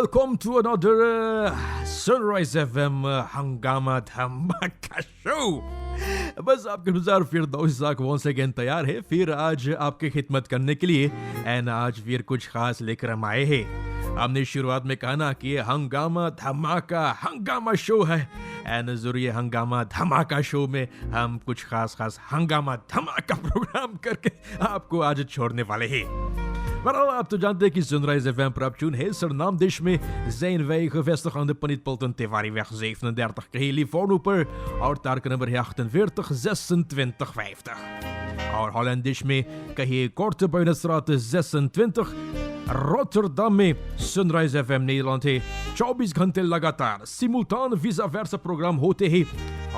welcome to another Sunrise FM हंगामा धमाका show. बस आपके गुजार फिरदौस साक वंस अगेन तैयार है फिर आज आपकी खिदमत करने के लिए। एंड आज फिर कुछ खास लेकर हम आए हैं। हमने शुरुआत में कहा ना कि हंगामा धमाका हंगामा शो है। एंड जरूर ये हंगामा धमाका शो में हम कुछ खास हंगामा धमाका प्रोग्राम करके आपको आज छोड़ने वाले हैं। Maar आप तो जानते हैं कि Sunrise FM per op tune heel Surinaamdisch mee zijn wij gevestigd aan de Panietpolten Tewariweg 37 Californoper, और तारक नंबर है 48 26 50 और Hollandisch mee कहिए Korte Buinenstraat 26 Rotterdam में Sunrise FM Nederland है 24 घंटे लगातार सिमुल्टान वीजा वर्सा प्रोग्राम होते हैं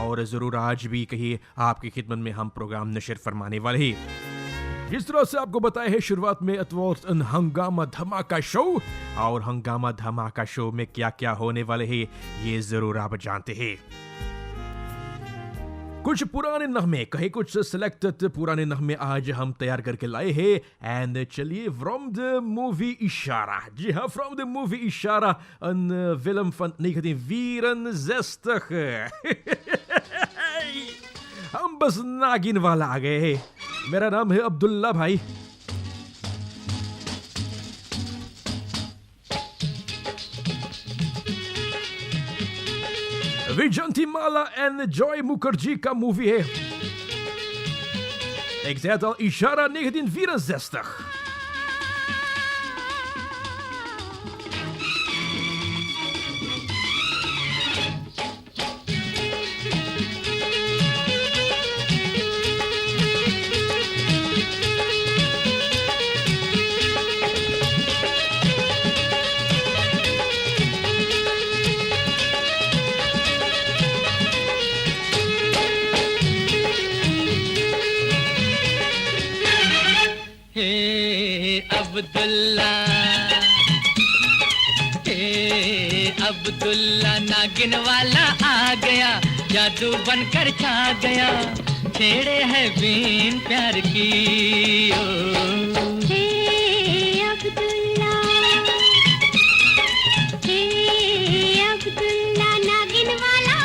और जरूर आज भी कहिए आपकी खिदमत में हम प्रोग्राम नशर फरमाने वाले हैं। जिस तरह से आपको बताया है शुरुआत में हंगामा धमाका शो, और हंगामा धमाका शो में क्या क्या होने वाले हैं ये जरूर आप जानते हैं। कुछ पुराने नगमे कहे कुछ सिलेक्टेड पुराने नगमे आज हम तैयार करके लाए हैं। एंड चलिए फ्रॉम द मूवी इशारा, जी हाँ फ्रॉम द मूवी इशारा, een film van 1964 हम बस नागिन वाला आ गए हैं। मेरा नाम है अब्दुल्ला भाई। विजंतीमाला एंड जॉय मुखर्जी का मूवी है। Ik zei het al, Ishara 1964. Abdullah नागिन वाला आ गया, जादू बनकर छा गया, छेड़े है बीन प्यार की। हे अब्दुल्ला नागिन वाला आ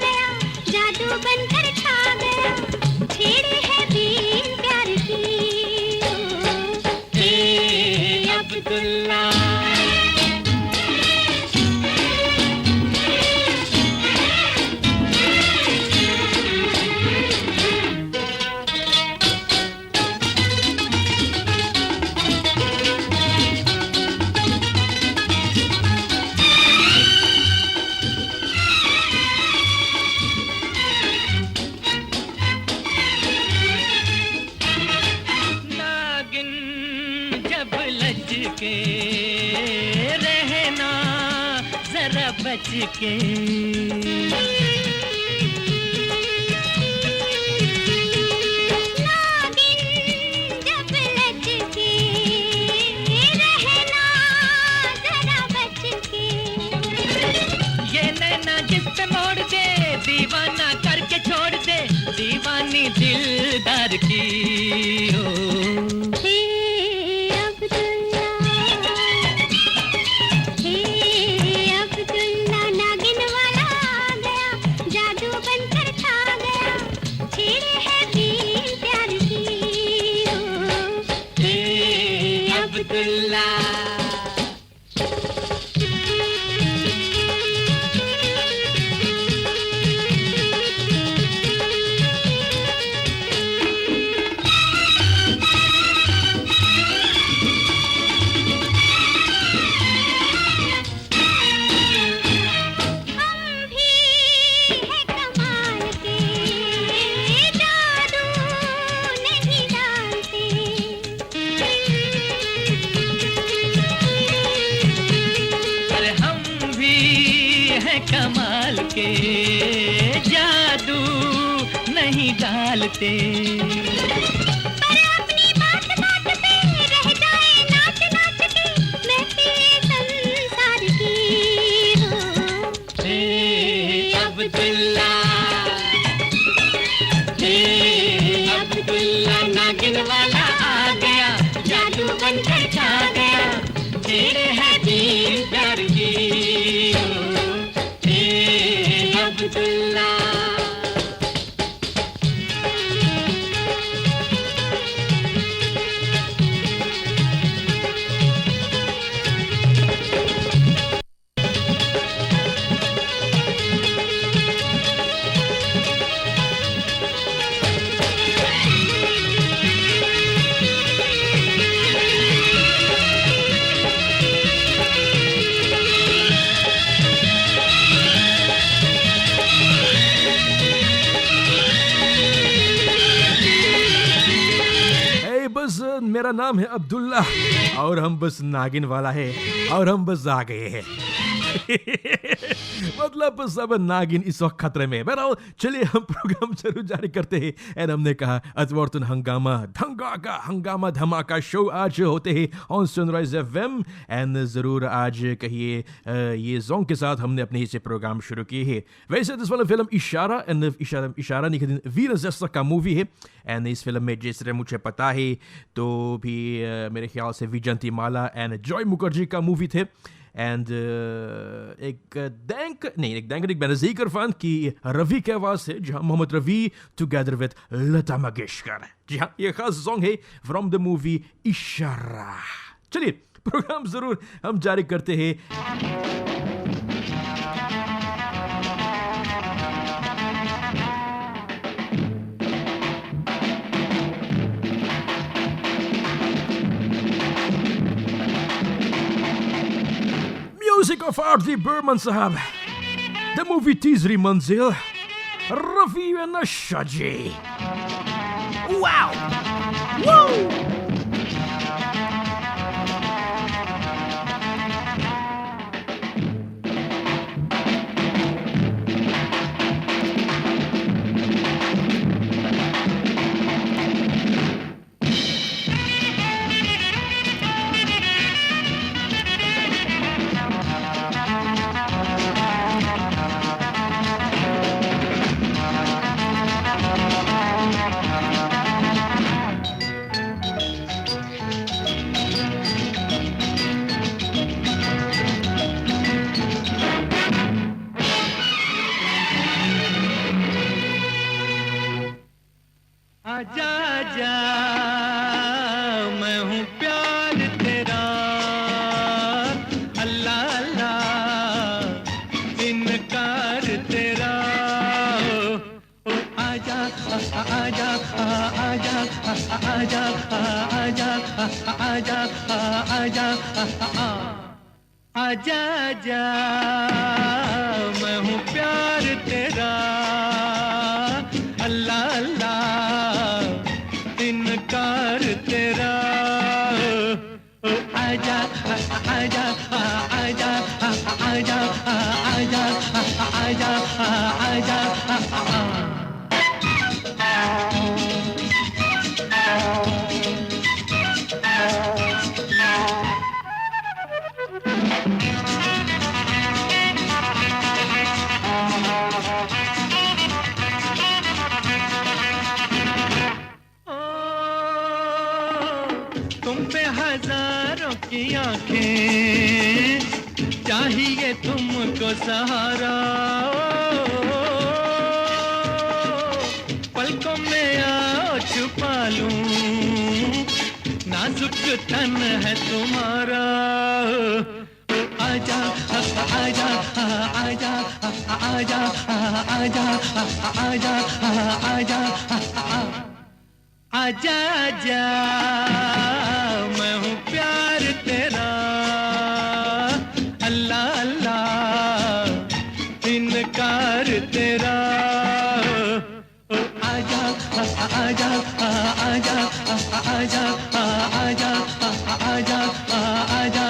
गया, जादू बनकर छा गया, छेड़े है बीन प्यार की। हे अब्दुल्ला बच के नागिन जब लच के रहना जरा बच के। ये नैना जिस पे मोड़ दे दीवाना करके छोड़ दे, दीवानी दिलदार की। कमाल के जादू नहीं डालते, पर अपनी बात बात पे रह जाए नाच नाच के, मैं तेरे संसार की हूँ। हे अब्दुल्ला नागिन वाला आ गया, जादू बनकर छा गया, छेड़े है बीन प्यार की। बस मेरा नाम है अब्दुल्ला और हम बस नागिन वाला है और हम बस आ गए हैं। मतलब सब नागिन इस वक्त खतरे में। बहरहाल चलिए हम प्रोग्राम जरूर जारी करते हैं। एंड हमने कहा अतवारतन हंगामा धंगाका हंगामा धमाका शो आज होते हैं ऑन सनराइज एफएम। एंड जरूर आज कहिए ये सॉन्ग के साथ हमने अपने हिस्से प्रोग्राम शुरू किए हैं। वैसे दिस वाला फिल्म इशारा एंड इशारा नहीं कहते वीर जैसा का मूवी है। एंड इस फिल्म में जिस तरह मुझे पता है तो भी मेरे ख्याल से विजंती माला एंड जॉय मुखर्जी का मूवी थे। एंड एक दैंक बेनज़ीर इरफान की रवि की आवाज़ से जहाँ मोहम्मद रवि टुगेदर विद लता मंगेशकर। जी हाँ, ये खास सॉन्ग है फ्रॉम द मूवी इशारा। चलिए प्रोग्राम जरूर हम जारी करते हैं। Music of R.D. Burman Sahab. The movie Tizri Manzil. Rafi and Shaji. Wow! Woo! आजा जा मैं हूँ प्यार तेरा अल्लाह अल्लाह इनकार तेरा ओ आजा आजा आजा आजा आजा आजा आजा आजा जा मैं हूँ प्यार तेरा अल्लाह अल्लाह इनकार तेरा ओ आजा आजा आजा आजा आजा आजा आजा हजारों की आंखें चाहिए तुमको सहारा पलकों में आओ छुपा लूं नाजुक तन है तुम्हारा आजा आजा आजा आजा आजा आजा आजा आजा आजा मैं हूँ प्यार तेरा अल्लाह अल्लाह इनकार तेरा ओ आजा आजा आजा आजा आजा आजा आजा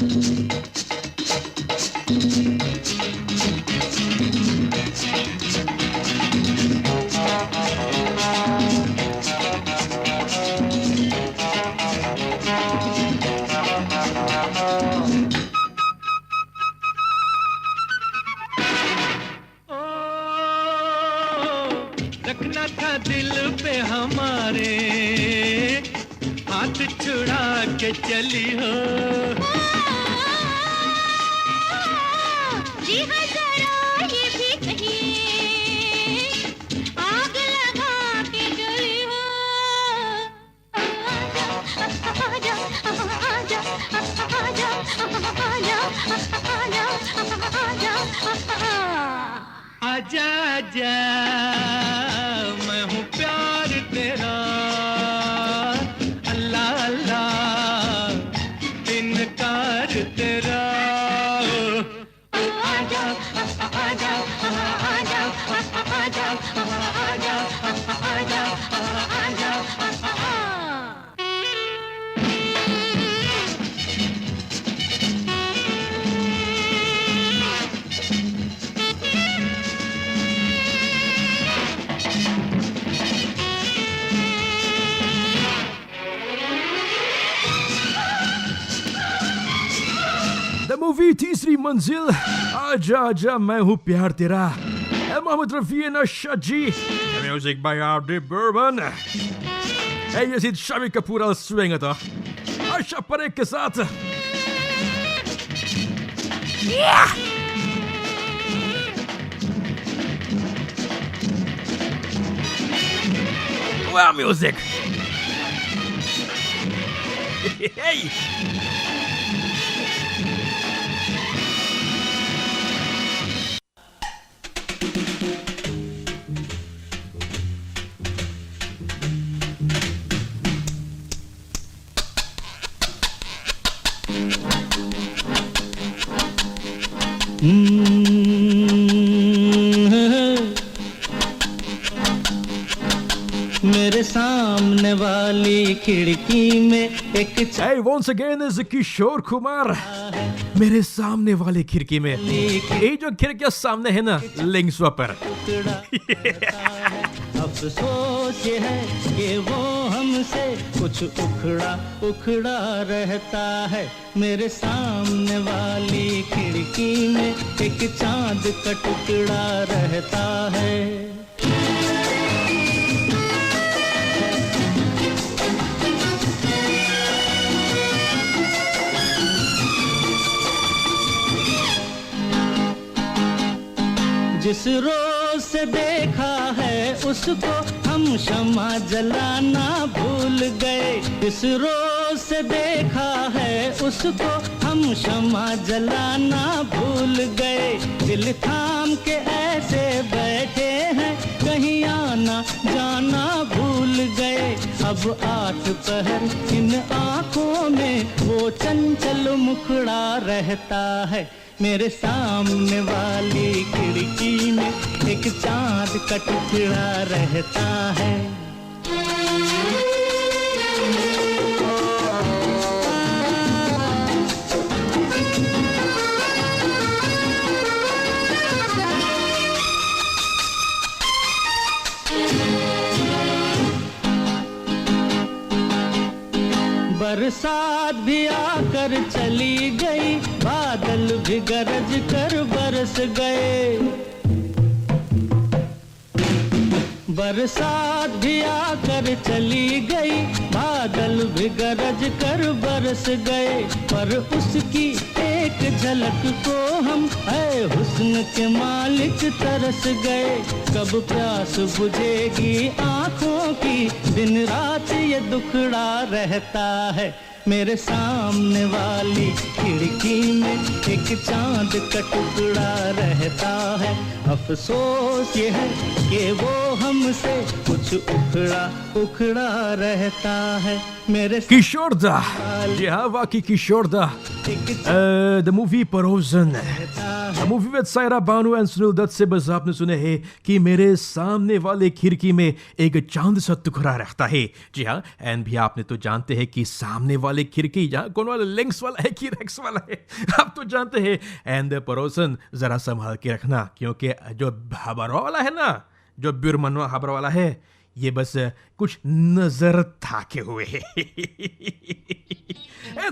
ओ, रखना था दिल पे हमारे, हाथ छुड़ा के चली हो। जी हाँ जरा ये भी कहिए, आग लगा के जली हो। आजा आजा आजा आजा आजा आजा आजा, मैं हूँ प्यार तेरा, अल्लाह अल्लाह इनकार तेरा। आजा आजा आजा आजा आजा आजा द मूवी तीसरी मंजिल, आजा आजा मैं हूँ प्यार तेरा, Mohammed Rafi and Asad ji, music by RD. Burman. ये Yazid Shami Kapoor al swing था आशा परेख के साथ। Wow, music. Hey. मेरे सामने वाली खिड़की में एक Hey, once again is Kishore Kumar. मेरे सामने वाली खिड़की में, ये जो खिड़कियां सामने है ना, लिंक्स पर। अफसोस ये है कि वो हमसे कुछ उखड़ा उखड़ा रहता है। मेरे सामने वाली खिड़की में एक चांद का टुकड़ा रहता है। जिस रोज से देखा है उसको हम शमा जलाना भूल गए। जिस रोज से देखा है उसको हम शमा जलाना भूल गए। दिल थाम के ऐसे बैठे हैं कहीं आना जाना भूल गए। अब 8 पहर इन आँखों में वो चंचल मुखड़ा रहता है। मेरे सामने वाली खिड़की में एक चांद का टुकड़ा रहता है। बरसात भी आकर चली गई, बादल भी गरज कर बरस गए। बरसात भी आकर चली गई, बादल भी गरज कर बरस गए। पर उसकी एक झलक को हम है हुस्न के मालिक तरस गए। कब प्यास बुझेगी आँखों की, दिन रात ये दुखड़ा रहता है। मेरे सामने वाली खिड़की में एक चांद का टुकड़ा रहता है। अफसोस ये है कि वो हमसे कुछ उखड़ा उखड़ा रहता है। मेरे किशोर दा, जी हाँ वाकई किशोर दा। द मूवी परोजन, movie with Saira Banu and Sunil Dutt से बस आपने सुने हैं कि मेरे सामने वाले खिड़की में एक चांद सा टुकड़ा रहता है। जी हाँ, एंड भी आपने तो जानते हैं कि सामने वाले खिड़की जहाँ कौन वाला, लिंक्स वाला है कि रेक्स वाला? वाला है, आप तो जानते हैं। एंड पड़ोसन जरा संभाल के रखना, क्योंकि जो हबरवा वाला है ना, जो बिरमनवा हबरवा वाला है, ये बस कुछ नजर थाके हुए है।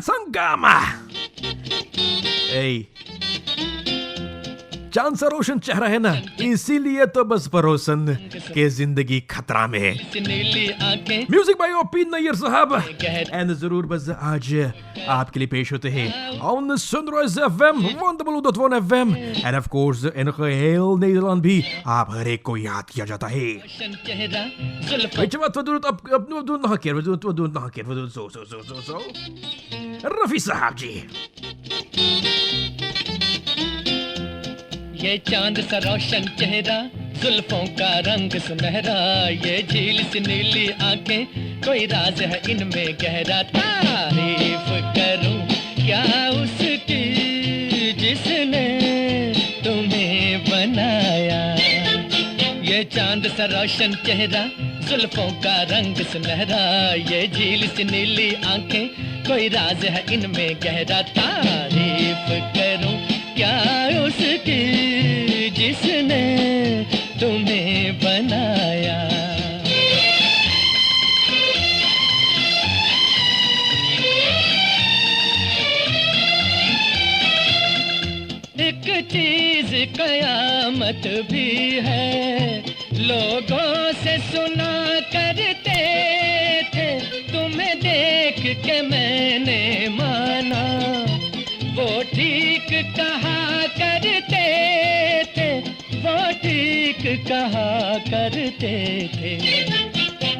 संगामा चांद सा रोशन चेहरा है ना, इसीलिए तो बस पड़ोसन के जिंदगी खतरा में है। म्यूजिक बाय ओपी नैयर साहब, एंड जरूर बस आज आपके लिए पेश होते हैं on Sunrise FM 100.1 FM, and of course in गeheel Nederland भी आप हर एक को याद किया जाता है। Weet je wat we doen? We doen het nog een keer. We doen het nog een keer. We doen het zo. Rafi साहब जी। ये चांद सा रोशन चेहरा, जुल्फों का रंग सुनहरा, ये झील सी नीली आंखें, कोई राज है इनमें गहरा। तारीफ करूं क्या उसकी जिसने तुम्हें बनाया। ये चांद सा रोशन चेहरा, जुल्फों का रंग सुनहरा, ये झील सी नीली आंखें, कोई राज है इनमें गहरा। तारीफ करूं क्या उसकी जिसने तुम्हें बनाया। एक चीज कयामत भी है, लोगों से सुना करते थे, तुम्हें देख के मैंने माना, वो ठीक कहा करते थे, वो ठीक कहा करते थे।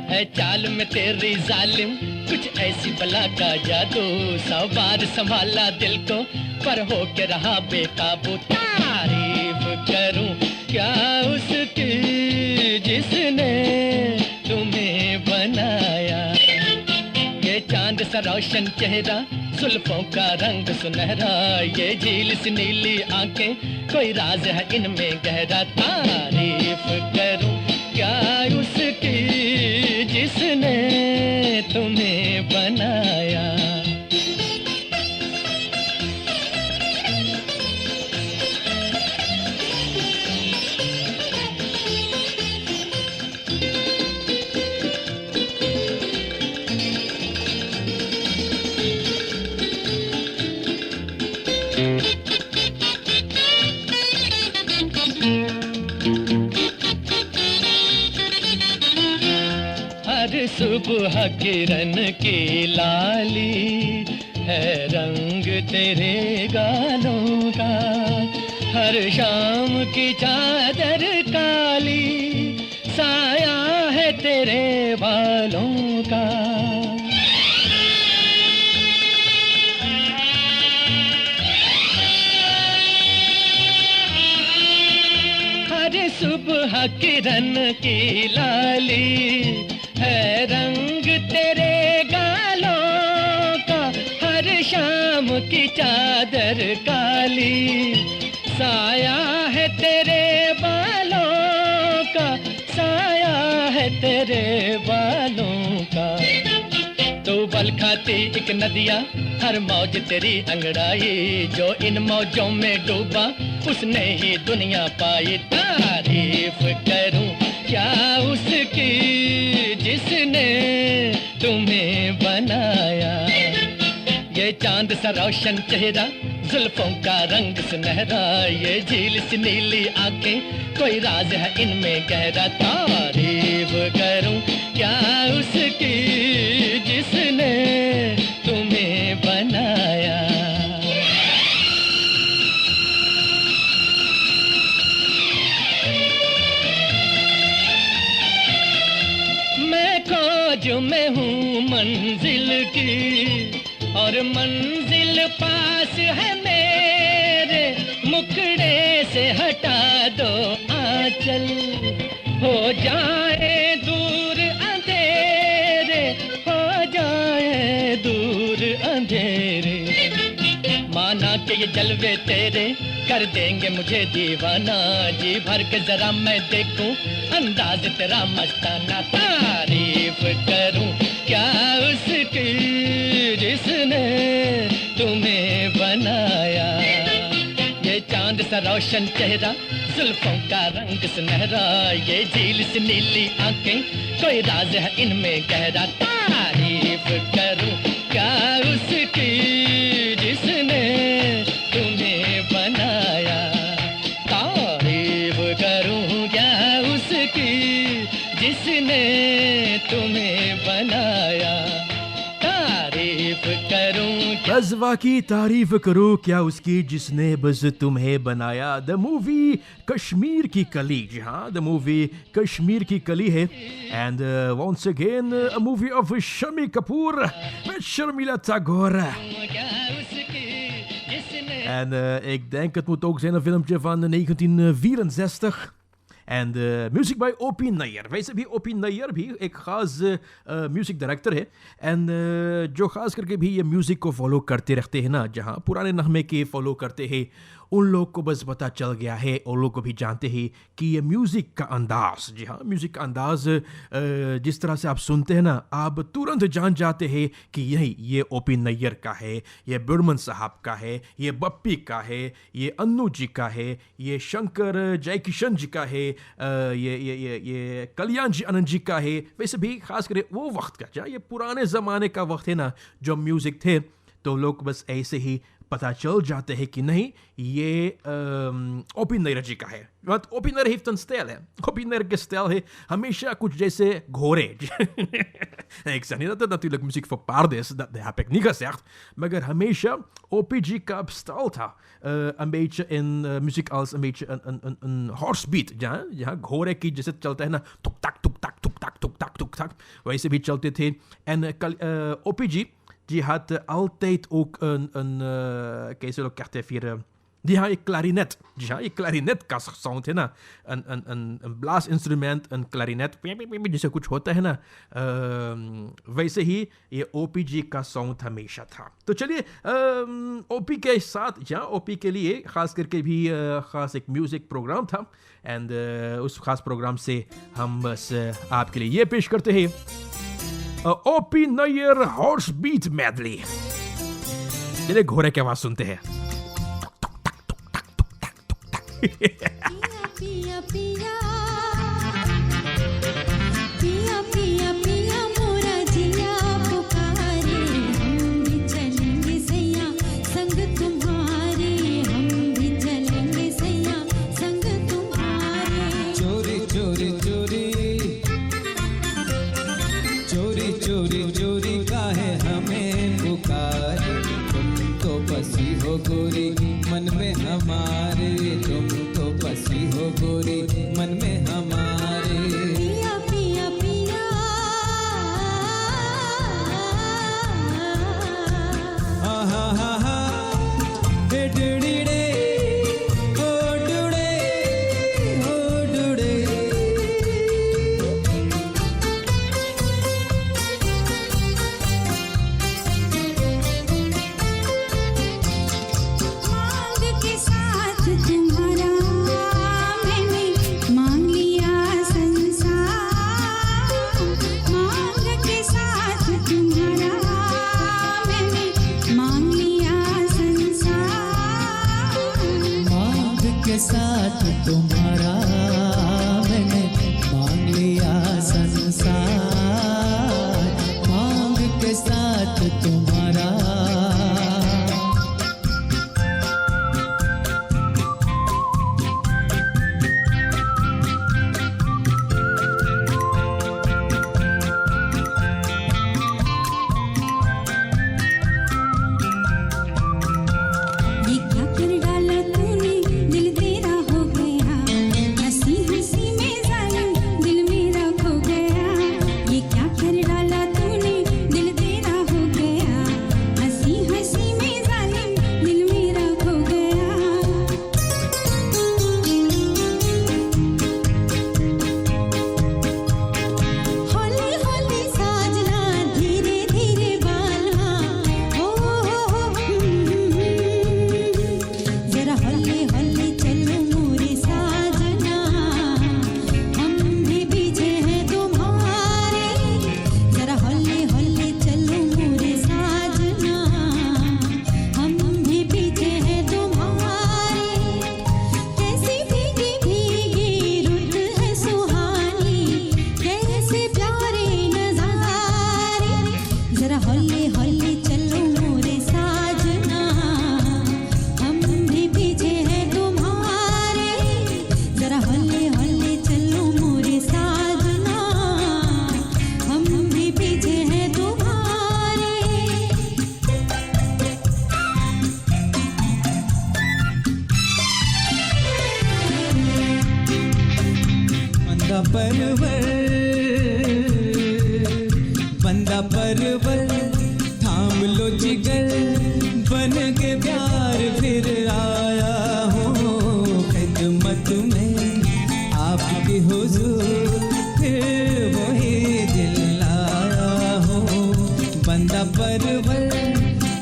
है चाल में तेरी जालिम कुछ ऐसी बला का जादू, 100 बार संभाला दिल को पर हो के रहा बेकाबू। तारीफ करूं क्या उसकी जिसने तुम्हें बनाया। ये चांद सा रोशन चेहरा, जुल्फों का रंग सुनहरा, ये झील सी नीली आंखें, कोई राज है इनमें गहरा। तारीफ करूं क्या उसकी जिसने तुम्हें बनाया। सुबह किरण की लाली है रंग तेरे गालों का, हर शाम की चादर काली साया है तेरे बालों का। हर सुबह किरण की लाली है रंग तेरे गालों का, हर शाम की चादर काली साया है तेरे बालों का, साया है तेरे बालों का। तू बल खाती एक नदिया, हर मौज तेरी अंगड़ाई, जो इन मौजों में डूबा उसने ही दुनिया पाई। तारीफ करूं क्या उसकी जिसने तुम्हें बनाया। ये चांद सा रोशन चेहरा, जुल्फों का रंग सुनहरा, ये झील सी नीली आंखें, कोई राज है इनमें गहरा। तारीफ करूं क्या उसकी जिसने तुम्हें बनाया। जो मैं हूँ मंजिल की और मंजिल पास है मेरे, मुखड़े से हटा दो आंचल, हो जाए दूर अंधेरे, हो जाए दूर अंधेरे। माना कि ये जलवे तेरे कर देंगे मुझे दीवाना, जी भर के जरा मैं देखूं अंदाज तेरा मस्ताना। तारीफ करूं क्या उसकी जिसने तुम्हें बनाया। ये चांद सा रोशन चेहरा, जुल्फों का रंग सुनहरा, ये झील सी नीली आंखें, कोई राज है इनमें गहरा। तारीफ करूं क्या उसकी जिसने तुम्हें बनाया, तारीफ करूं क्या उसकी जिसने तुम्हें बनाया, तारीफ करूं। बस वाकई तारीफ करो क्या उसकी जिसने बस तुम्हें बनाया। द मूवी कश्मीर की कली, जी हाँ, द मूवी कश्मीर की कली है। And once again a movie of Shammi Kapoor with Sharmila Tagore. क्या उसकी जिसने En ik denk het moet ook zijn een filmpje van 1964. En muziek bij Opie Nair. वैसे भी ओपी नैयर भी एक ख़ास म्यूज़िक डायरेक्टर है. एंड जो ख़ास करके भी ये म्यूज़िक को फॉलो करते रहते हैं ना, जहाँ पुराने नगमे के फॉलो करते हैं, उन लोग को बस पता चल गया है, उन लोग को भी जानते हैं कि ये म्यूज़िक का अंदाज़, जी हाँ, म्यूज़िक का अंदाज़ जिस तरह से आप सुनते हैं ना, आप तुरंत जान जाते हैं कि यही ये ओपी नैयर का है, ये बर्मन साहब का है, ये बप्पी का है, ये अन्नू जी का है, ये शंकर जयकिशन जी का है, ये कल्याण जी आनंद जी का है. वैसे भी खास कर वो वक्त का, जहाँ ये पुराने ज़माने का वक्त है ना, जो म्यूज़िक थे, तो लोग बस ऐसे ही पता चल जाते हैं कि नहीं ये ओपी नैयर जी का है. Want Opie Nair heeft een stijl, hè. Opie Nair के stijl है हमेशा कुछ जैसे घोड़े. Ik zeg niet dat het natuurlijk muziek voor paarden is, dat heb ik niet gezegd. Maar हमेशा Opie जी का stijl था. Een beetje in muziek als een beetje een horsebeat. जहाँ घोड़े की जैसे चलता है ना, टुक टक टुक टक टुक टक टुक टक टुक टक, वैसे भी चलते थे. En Opie ji had altijd ook een कैसे लोग कहते हैं फिर, जी हाँ, एक क्लारिनेट, जी हाँ, एक क्लारिनेट का साउंड है ना, een ब्लास इंस्ट्रूमेंट, een क्लारिनेट जैसे कुछ होता है ना, वैसे ही ये ओपी जी का साउंड हमेशा था. तो चलिए ओपी के साथ, जहाँ ओपी के लिए ख़ास करके भी ख़ास एक म्यूज़िक प्रोग्राम था. एंड उस ख़ास प्रोग्राम से हम बस आपके लिए ये पेश करते हैं OP Nayyar horse beat medley. चलिए घोड़े की आवाज़ सुनते हैं. पिया पिया पिया पिया पिया पिया मोरा जिया पुकारे, हम भी चलेंगे सैया संग तुम्हारे, हम भी चलेंगे सैया संग तुम्हारे. चोरी चोरी चोरी चोरी चोरी चोरी काहे हमें पुकारे, तुम तो बसी हो गोरी मन में हमारे, तुम तो बसी हो गोरी मन में हमारे. पिया पिया पिया हा हा हा हे डुड़ी डे हो डुड़े हो डुड़े. मांग के साथ तुम्हारा मैंने मांग लिया संसार, मांग के साथ तुम्हारा मैंने मांग लिया संसार. मांग के साथ तुम्हारा मैंने मांग लिया संसार, मांग के साथ तुम्हारा. ये क्या कर डाला तूने, दिल तेरा हो गया, हंसी परवर, बंदा परवर थाम लो जिगर, बन के प्यार फिर आया हूँ खिदमत में आपकी हुजूर, फिर वही दिल लाया हूँ। बंदा परवर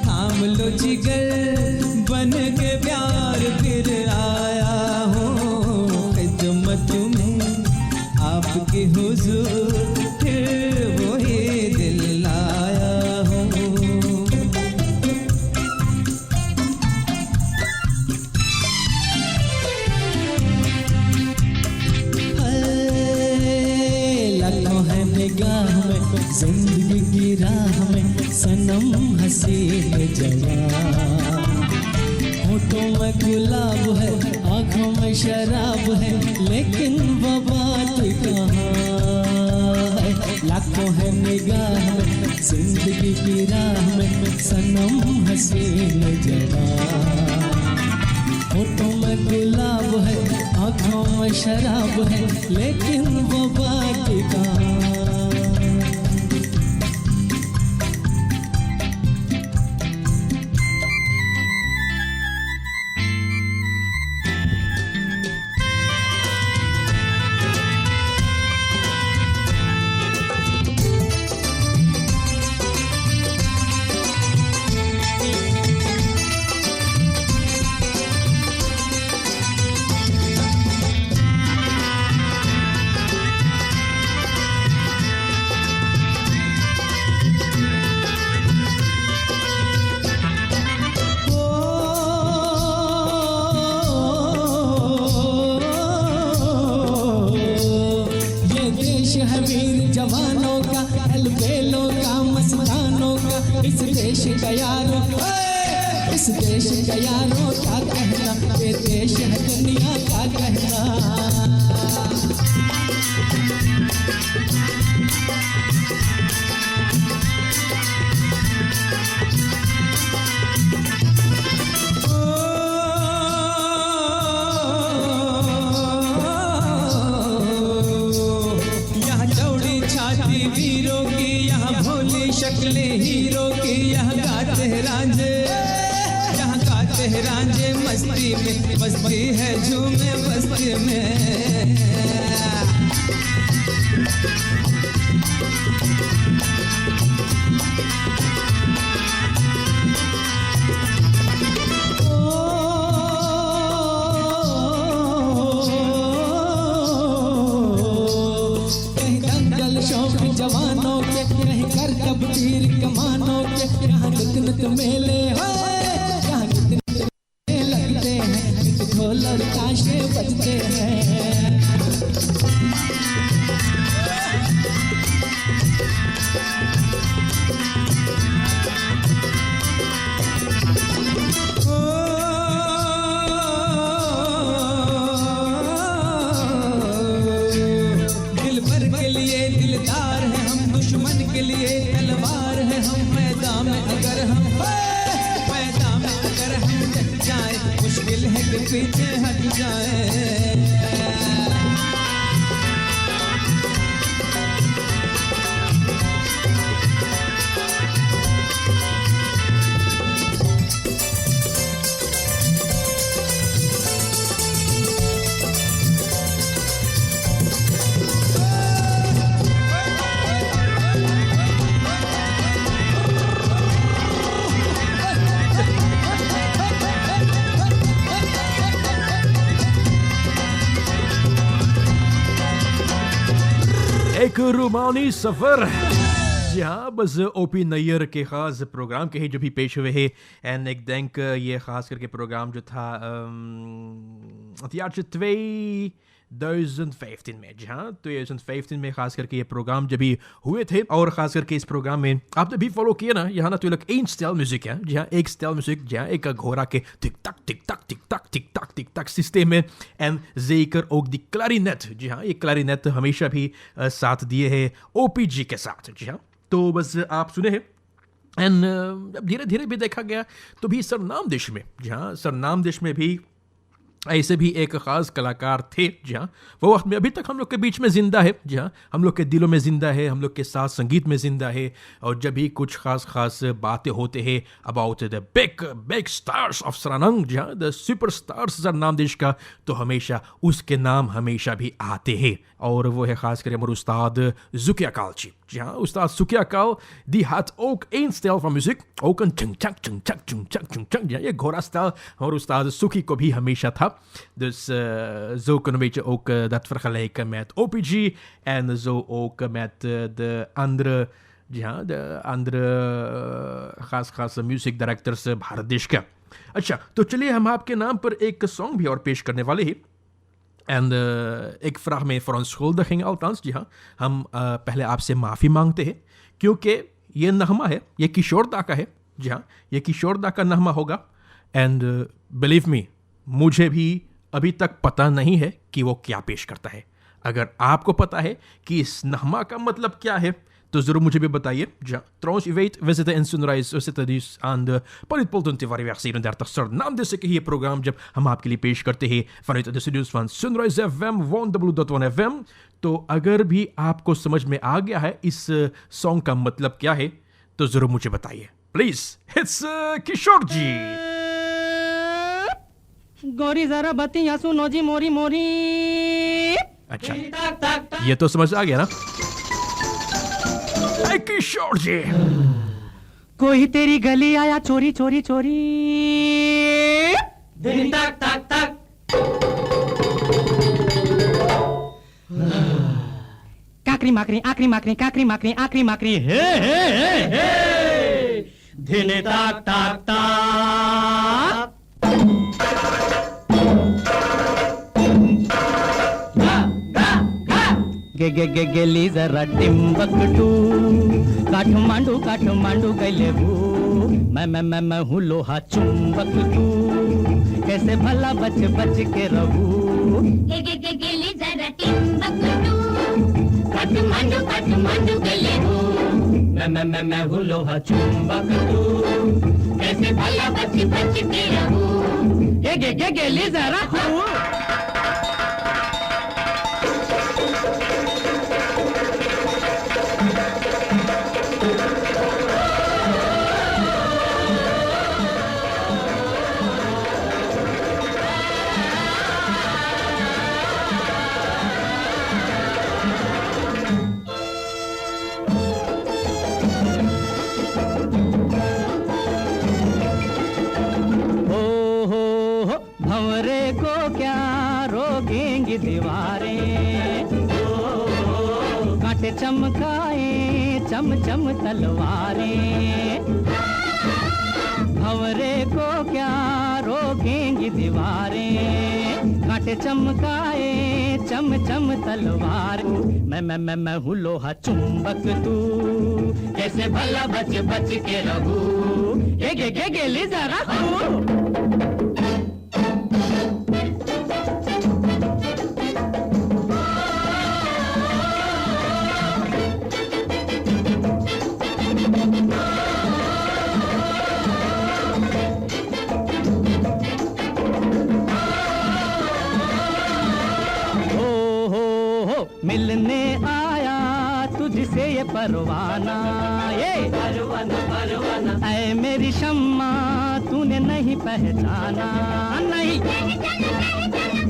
थाम लो जिगर, बन के प्यार फिर आया हूँ खिदमत में आपकी हुजूर, फिर वही दिल लाया हूँ। लखों है निगाह में जिंदगी की राह में सनम हसीन जवान, होठों में गुलाब है आँखों में शराब है, लेकिन वो बात कहाँ है। लाखों है निगाह में जिंदगी की राह में सनम हसीन जवान, होठों में गुलाब है आँखों में शराब है, लेकिन वो बात कहाँ। है वीर जवानों का, अलबेलों का, मस्तानों का, इस देश का यारों, इस देश का यारों क्या कहना, ये देश है दुनिया का कहना। वीरों की यहाँ भोली शक्लें हीरों की, यहाँ गाते हैं रांझे, यहाँ गाते हैं रांझे मस्ती में, मस्ती है झूमे बस्ती में। जवानों के कहीं कर कब तीर कमानों के, यहाँ नित नित मेले यहाँ नित नित मेले लगते हैं, नित ढोल और ताशे बजते हैं। दिल भर के लिए दिलदार है हम, दुश्मन के लिए तलवार है हम, मैदान में अगर हम डट जाए, मुश्किल है कि पीछे हट जाए। एक रूमानी सफर, जी हाँ, बस ओपी नैयर के ख़ास प्रोग्राम के ही जो भी पेश हुए हैं। एंड ik denk ये ख़ास करके प्रोग्राम जो था het jaartje 2015 में, जी हाँ 2015 में ख़ास करके ये प्रोग्राम जब भी हुए थे। और ख़ास करके इस प्रोग्राम में आपने भी फॉलो किया ना, यहाँ natuurlijk één stijl muziek है, जी हाँ एक स्टाइल म्यूजिक, जी हाँ एक घोड़ा के टिक टक टिक टक टिक टक टिक टक टिक टक systeem में। en zeker ook die klarinet, जी हाँ ये क्लारिनेट हमेशा भी साथ दिए है OPG के साथ, जी हाँ। तो बस आप सुने हैं। एंड जब धीरे धीरे भी देखा गया तो भी सरनाम देश में, जी हाँ सरनाम देश में भी ऐसे भी एक ख़ास कलाकार थे। जी हाँ, वो वक्त में अभी तक हम लोग के बीच में ज़िंदा है। जी हाँ, हम लोग के दिलों में ज़िंदा है, हम लोग के साथ संगीत में ज़िंदा है। और जब भी कुछ ख़ास बातें होते हैं about the big stars of सरानंग, जी हाँ, द सुपर स्टार्स नाम देश का, तो हमेशा उसके नाम हमेशा भी आते हैं। और वो है ख़ास कर हमारे उस्ताद ज़ुकी अकाल जी। जी हाँ, उस्ताद ज़ुकी अकाल दी had ook één stijl van muziek. Ook een tjung tjak tjung tjak tjung tjak tjung tjak. Ja, je घोड़ा stijl हमारे उस्ताद ज़ुकी को भी हमेशा था. Dus zo kunnen we een beetje ook dat vergelijken met OPG en zo ook met de andere, ja, de andere खास music directors Bharat देश का. अच्छा, तो चलिए हम आपके नाम पर एक सॉन्ग भी और पेश करने वाले हैं. En ik vraag me verontschuldiging althans, जी हाँ, हम पहले आपसे माफ़ी मांगते हैं क्योंकि ये नगमा है, ये किशोर दा का है. जी हाँ, ये किशोर दा का नगमा होगा. एंड बिलीव मी, मुझे भी अभी तक पता नहीं है कि वो क्या पेश करता है. अगर आपको पता है कि इस नगमा का मतलब क्या है तो ज़रूर मुझे भी बताइए. Ja. Trouwens, u weet, we zitten in Sunrise, we zitten dus aan de Politpol 24 37 naam dus ik hier programma जब हम आपके लिए पेश करते हैं vanuit de studios van Sunrise FM 1W.1 FM. तो अगर भी आपको समझ में आ गया है इस सॉन्ग का मतलब क्या है तो ज़रूर मुझे बताइए प्लीज़. इट्स किशोर जी. गोरी जरा बत्तियां सुनो जी मोरी मोरी. अच्छा, ये तो समझ आ गया ना. किशोर जी. कोई तेरी गली आया चोरी चोरी चोरी. दिन तक तक तक. काकरी माकरी आकरी माकरी काकरी माकरी आकरी माकरी. हे हे हे हे. दिन तक तक तक. गे गे गे गेली जरा टिम्बकटू. काठमांडू काठमांडू गले वो. मैं हूँ लोहा चुंबक तू. कैसे भला बच बच के रहूं. गे गे गे गेली जरा टिम्बकटू. काठमांडू काठमांडू गले वो. मैं हूँ लोहा चुंबक तू. कैसे भला बच बच के रहूं. गे गे गे गेली जरा हूँ. भंवरे को क्या रोकेंगी दीवारें. कांटे चमकाए चम चम तलवारें. भंवरे को क्या रोकेंगी दीवारें. कांटे चमकाए चम चम तलवार. मैं हूँ लोहा चुंबक तू. कैसे भला बच बच के रहूं. गे गे गेली जरा हूँ. मिलने आया तुझसे ये परवाना. ये परवाना परवाना. ऐ मेरी शम्मा तूने नहीं पहचाना. नहीं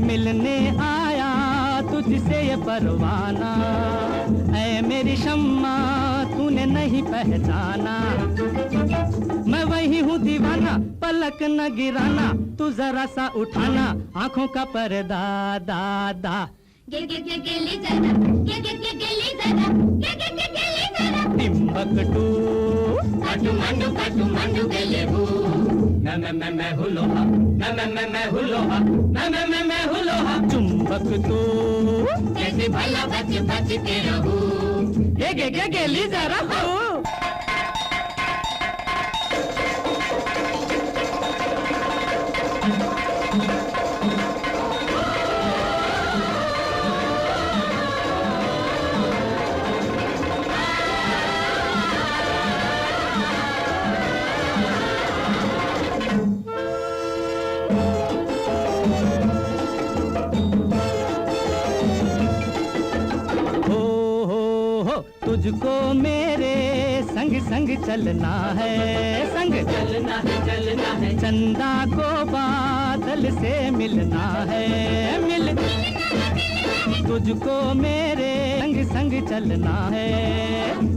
मिलने आया तुझसे ये परवाना. ऐ मेरी शम्मा तूने नहीं पहचाना. मैं वही हूँ दीवाना पलक न गिराना. तू जरा सा उठाना आंखों का पर्दा दा दा. गे गे गे गेली जरा. गे गे गे गेली जरा. गे गे गे गेली जरा. टिम्बकटू. काठमांडू काठमांडू गले वो. मैं हूँ लोहा. मैं हूँ लोहा. मैं हूँ लोहा चुंबक तू. कैसे भला बच बच के रहूं. गे गे गेली जरा हूँ. तुझको मेरे संग संग चलना है, संग चलना है, चंदा को बादल से मिलना है, मिल तुझको मेरे संग संग चलना है,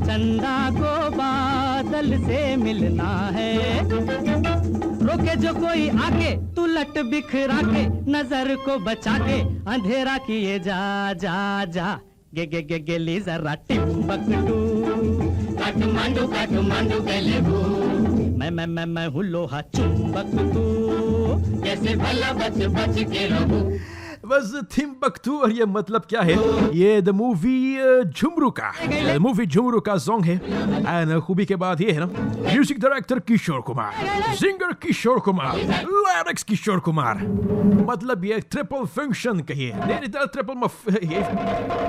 चंदा को बादल से मिलना है। रोके जो कोई आके तू लट बिखरा के नजर को बचा के अंधेरा किए जा जा जा। गे गेली जरा टिम्बकटू, काठमांडू काठमांडू गलेबू, मैं हूँ लोहा चुंबक तू, कैसे भला बच बच के रहूं। बस थिम्बकटू, और ये मतलब क्या है? ये द मूवी झुमरू का, मूवी झुमरू का सॉन्ग है। एंड खूबी के बाद ये है ना, music director Kishore Kumar, singer Kishore Kumar, lyrics Kishore Kumar, मतलब ये ट्रिपल फंक्शन कहिए, नैनीताल ट्रिपल। ये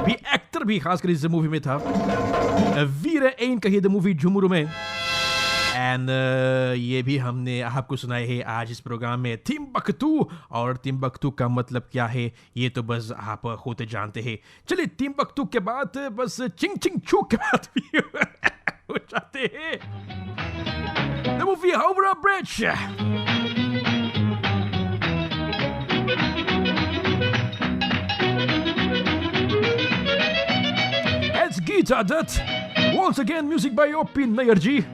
भी एक्टर भी खासकर इस मूवी में था, वीर एन कहिए द मूवी झुमरू में। एंड ये भी हमने आपको सुनाए है आज इस प्रोग्राम में थिम्बकटू, और थिम्बकटू का मतलब क्या है ये तो बस आप खुद जानते हैं। चलिए थिम्बकटू के बाद बस चिंग चिंग चू के बाद भी हो जाते हैं the movie Howrah bridge. It's Gita Dutt. Once again, music by Opin Nayarji.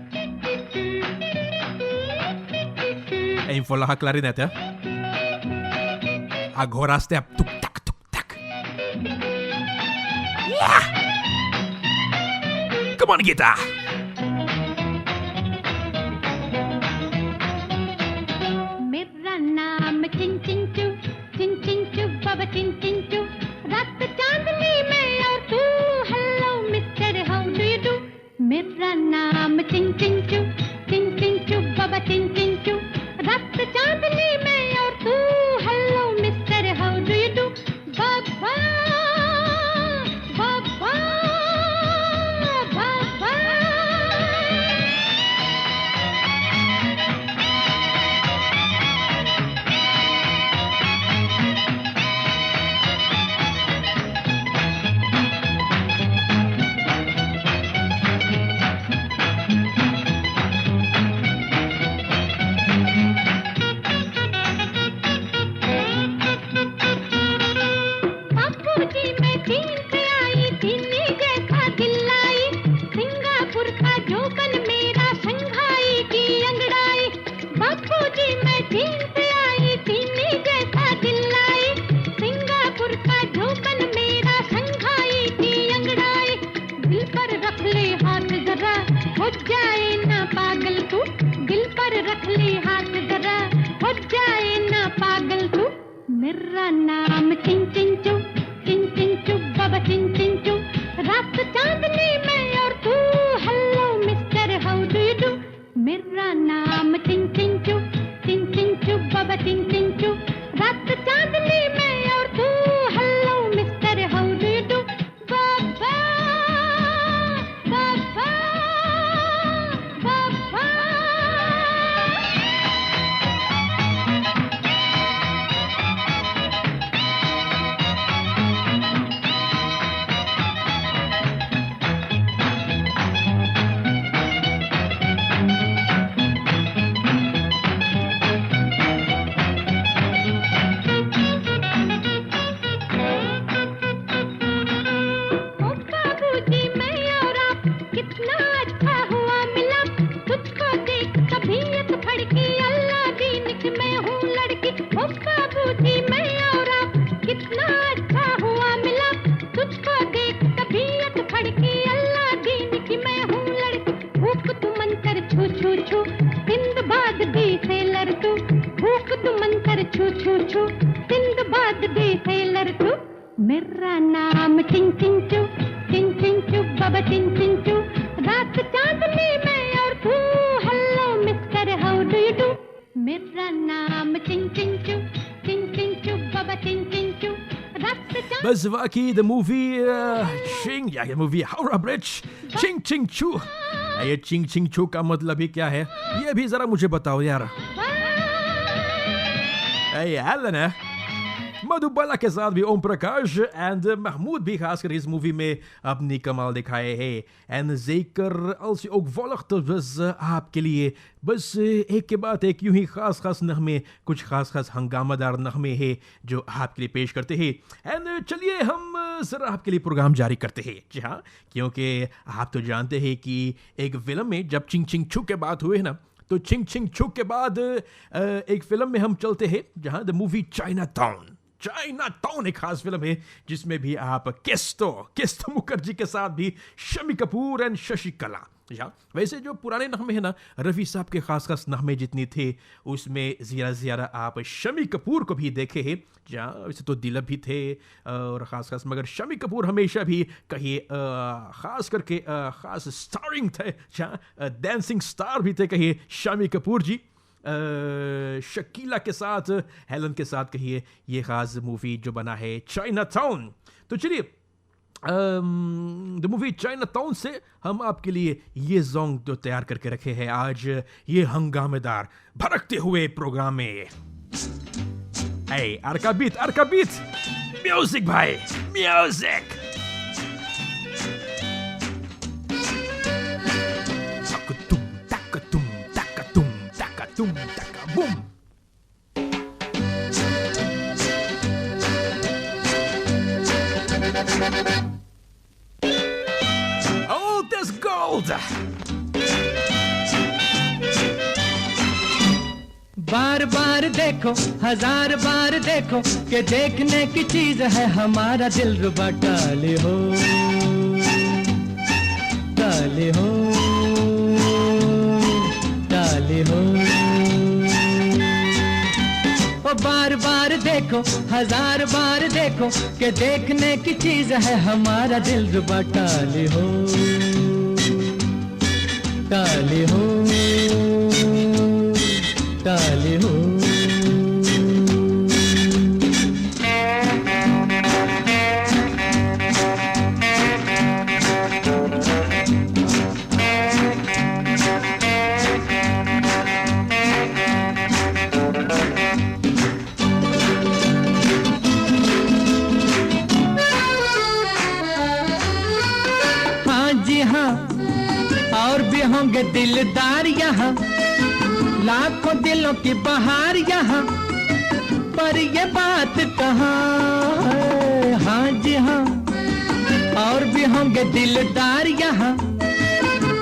Info la clarinete. Agora step tuk tak tuk tak. Yeah! Come on, Gita. मेरा नाम चिन चिन चू बाबा चिन चिन चू, रात चांदनी में और तू, hello mister how do you do. मेरा नाम चिन चिन चू बाबा चिन चिन चू, रात चांदनी में और तू, hello mister how do you do. बाबा बाबा बाबा मेरा नाम चिन चिन चू बाबा चिन चिन चू, रात चांदनी में और तू, hello mister how do you do. मेरा नाम चिन चिन चू बाबा चिन चिन चू, रात चांदनी में और तू, hello mister how do you do. बाबा बाबा बाबा मेरा नाम चिन चिन चू बाबा चिन चिन चू, रात चांदनी में और तू, hello mister how do you do. मेरा नाम चिन चिन चू बाबा चिन चिन चू, रात बस वाकई द मूवी चिंग, या ये मूवी हावड़ा ब्रिज, चिंग चिंग चू। ये चिंग चिंग चू का मतलब ही क्या है ये भी जरा मुझे बताओ यार। Hey Helena, मधुबाला के साथ भी ओम प्रकाश एंड महमूद भी खासकर इस मूवी में अपनी कमाल दिखाए हैं en zeker als je ook volgt dus आपके लिए बस एक के बाद एक यूं ही खास नगमे कुछ खास हंगामादार नगमे हैं जो आपके लिए पेश करते हैं एंड चलिए हम जरा आपके लिए प्रोग्राम जारी करते हैं जी हाँ क्योंकि आप तो जानते हैं कि एक फिल्म में जब चिंग चिंग छू के बात हुए ना तो चिंग चिंग छू के बाद एक फिल्म में हम चलते हैं जहाँ द मूवी चाइना टाउन एक खास फिल्म है जिसमें भी आप केस्टो मुखर्जी के साथ भी शम्मी कपूर एंड शशि कला वैसे जो पुराने नगमे हैं ना रफ़ी साहब के खास नगमे जितनी थे उसमें ज़्यादा आप शम्मी कपूर को भी देखे हैं जहाँ वैसे तो दिलीप भी थे और ख़ास मगर शम्मी कपूर हमेशा भी कहिए ख़ास करके ख़ास स्टारिंग थे जहाँ डांसिंग स्टार भी थे कहिए शम्मी कपूर जी शकीला के साथ हेलन के साथ कहिए ये ख़ास मूवी जो बना है चाइना टाउन तो चलिए द मूवी चाइना टाउन से हम आपके लिए ये सॉन्ग जो तैयार करके रखे हैं आज ये हंगामेदार भड़कते हुए प्रोग्राम में अरका बीट म्यूजिक भाई music Tum taka boom. Oh, there's gold. बार बार देखो हजार बार देखो कि देखने की चीज है हमारा दिल रुबा डाले हो डाले हो डाले हो बार बार देखो हजार बार देखो कि देखने की चीज है हमारा दिल रुबा डाले हो डाले हो डाले हो होंगे दिलदार यहाँ लाखों दिलों की बहार यहाँ पर ये बात कहाँ है हाँ जी हाँ और भी होंगे दिलदार यहाँ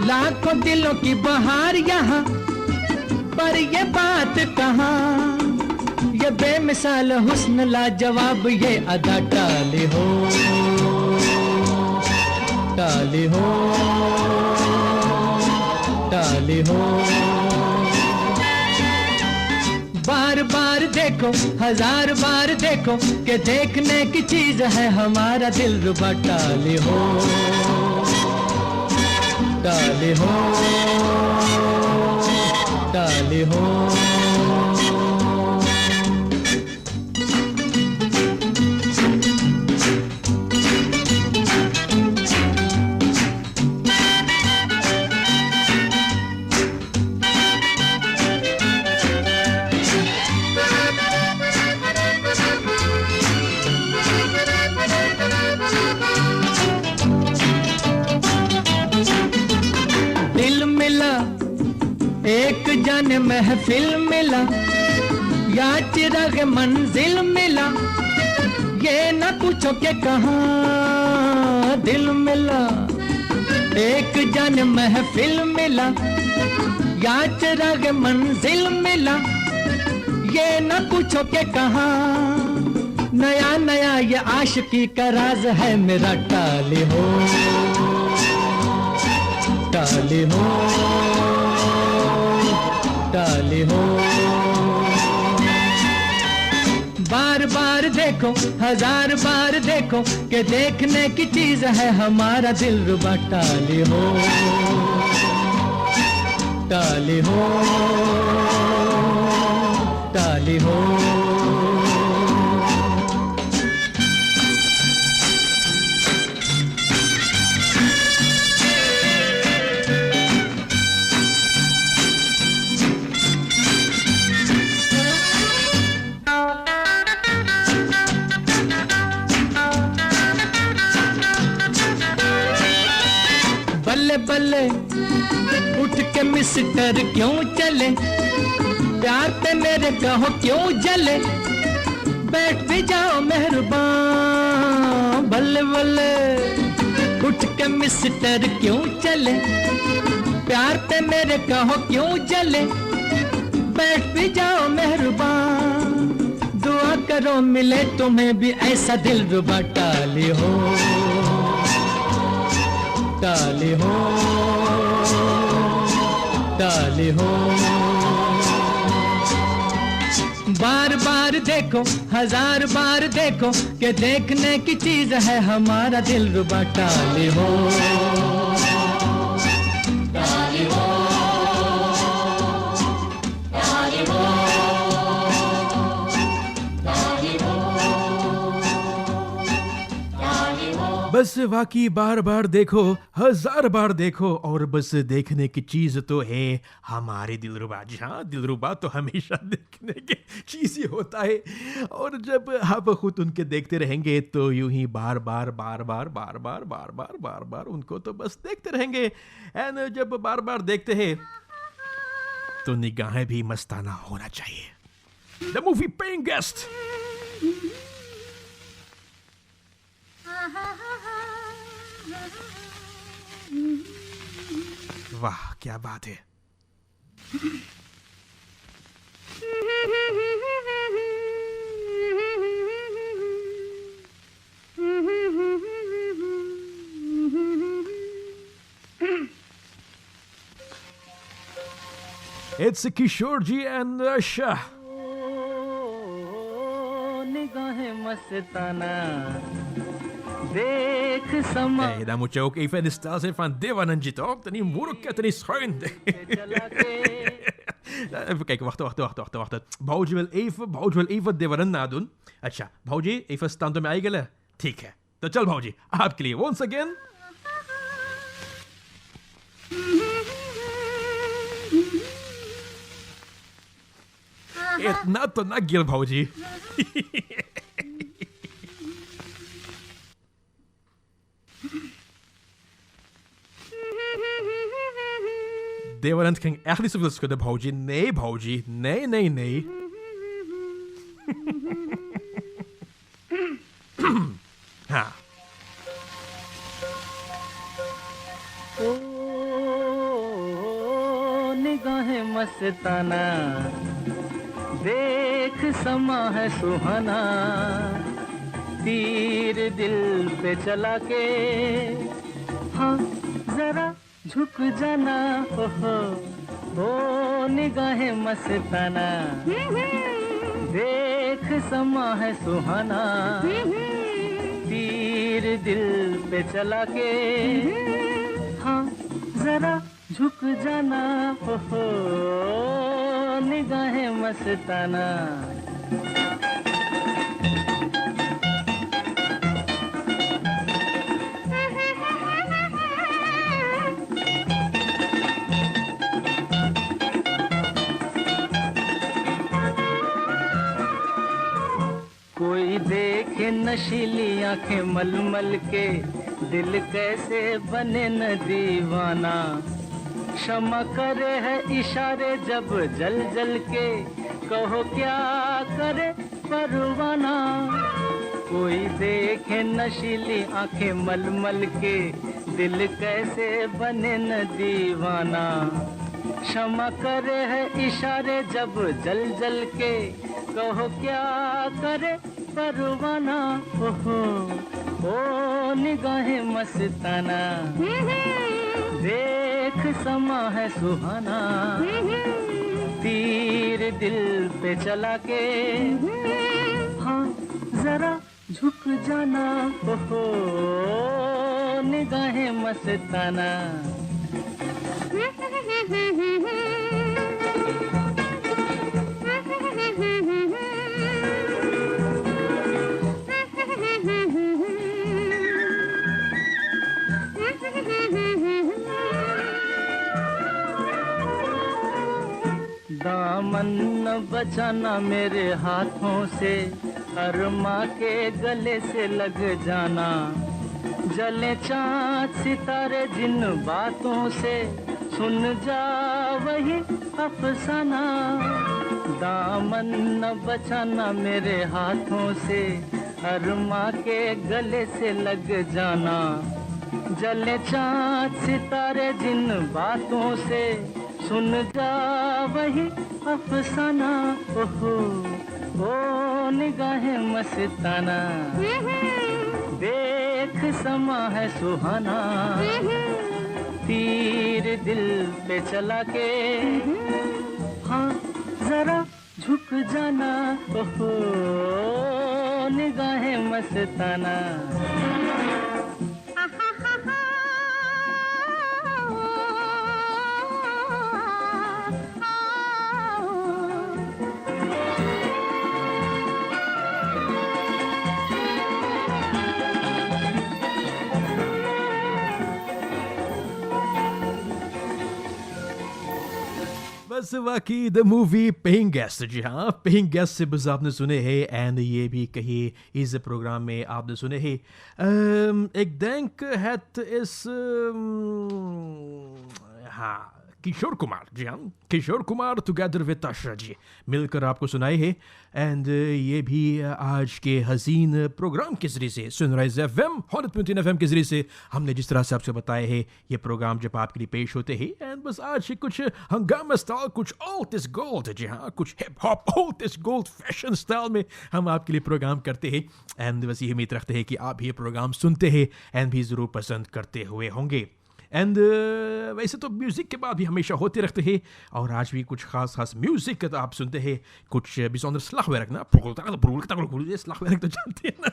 लाखों दिलों की बहार यहाँ पर ये बात कहाँ ये बेमिसाल हुस्न लाजवाब ये अदा टाले हो टाले हो डाले हो बार बार देखो हजार बार देखो कि देखने की चीज है हमारा दिल रुबा डाले हो डाले हो डाले हो एक जाने महफिल मिला या चिराग मंजिल मिला ये न पूछो के कहाँ दिल मिला एक जाने महफिल मिला या चिराग मंजिल मिला ये न पूछो के कहाँ नया नया ये आशिकी का राज है मेरा टाले हो टाले हो डाले हो बार बार देखो हजार बार देखो कि देखने की चीज है हमारा दिल रुबा डाले हो डाले हो डाले हो बल्ले उठ के मिस्टर क्यों चले, प्यार पे मेरे कहो क्यों जले, बैठ भी जाओ मेहरबान बल्ले बल्ले। उठ के मिस्टर क्यों चले, प्यार पे मेरे कहो क्यों जले, बैठ भी जाओ मेहरबान। दुआ करो मिले तुम्हें भी ऐसा दिलरुबा, टाली हो टाली हो टाली हो। बार बार देखो हजार बार देखो कि देखने की चीज है हमारा दिलरुबा, टाली हो टाली हो टाली हो टाली हो टाली हो। बस वाकई बार बार देखो हजार बार देखो और बस देखने की चीज तो है हमारे दिलरुबा। जी हाँ, दिलरुबा तो हमेशा देखने की चीज ही होता है और जब आप खुद उनके देखते रहेंगे तो यूं ही बार बार बार बार बार बार बार बार बार बार उनको तो बस देखते रहेंगे। एंड जब बार बार देखते हैं तो निगाहें भी मस्ताना होना चाहिए। The movie paying guest. वाह क्या बात है। It's Kishore ji and Asha. निगाहें मस्ताना देख समा। Hey, daar moet je ook even in de stijl zijn van Devananjit, toch? Dan die moeilijkheid en die schuin. Even kijken, wacht. Bhauji wil even Devanan nadoen. Acha, Bhauji, even stand op mijn eigen le. ठीक है, तो चल भाऊजी आपके लिए once again. इतना तो ना गिर भाऊजी. Devanand ging echt niet zoveel schudden, Bhauji. Nee, Bhauji. Nee. Ha. ओ निगाहें मस्ताना देख समा है सुहाना, तीर दिल पे चला के हाँ जरा झुक जाना। ओ निगाहें मस्ताना देख समा है सुहाना, तीर दिल पे चला के हाँ जरा झुक जाना। निगाहें मस्ताना। कोई देखे नशीली आंखें मलमल के, दिल कैसे बने न दीवाना। क्षमा करे है इशारे जब जल जल के, कहो क्या करे परवाना। कोई देखे नशीली आंखें मलमल के, दिल कैसे बने न दीवाना। क्षमा करे है इशारे जब जल जल के, कहो क्या करे परवाना। ओ निगाहें मस्ताना देख समा है सुहाना, तीर दिल पे चला के हाँ जरा झुक जाना। निगाहें मस्ताना। दामन न बचाना मेरे हाथों से, अरमा के गले से लग जाना। जले चाँद सितारे जिन बातों से सुन जा वही अफसाना, दामन न बचाना मेरे हाथों से, अरमा के गले से लग जाना। जले चाँद सितारे जिन बातों से सुन जा वही अफसाना, ओहो ओ निगाहें मस्ताना, देख समा है सुहाना, तीर दिल पे चला के हाँ जरा झुक जाना, ओहो निगाहें मस्ताना। बस वाकई द मूवी पेइंग गेस्ट, जी हाँ पेइंग गेस्ट से बस आपने सुने हैं। एंड ये भी कहीं इस प्रोग्राम में आपने सुने हैं एक denk het is हाँ किशोर कुमार, जी हाँ किशोर कुमार टुगेदर विद ताशा जी मिलकर आपको सुनाए हैं। एंड ये भी आज के हसीन प्रोग्राम के ज़रिए से सनराइज FM 100.3 FM के ज़रिए से हमने जिस तरह से आपसे बताए हैं ये प्रोग्राम जब आपके लिए पेश होते हैं। एंड बस आज कुछ हंगामा स्टाइल, कुछ ओल्ड इज गोल्ड, जी हाँ कुछ hip hop old is gold fashion style में हम आपके लिए प्रोग्राम करते हैं। एंड बस ये उम्मीद रखते हैं कि आप ये प्रोग्राम सुनते हैं एंड भी ज़रूर पसंद करते हुए होंगे। एंड वैसे तो म्यूज़िक के बाद भी हमेशा होते रहते हैं और आज भी कुछ खास म्यूज़िक आप सुनते हैं। कुछ bijzonder slagwerk ना, slagwerk तो जानते हैं ना,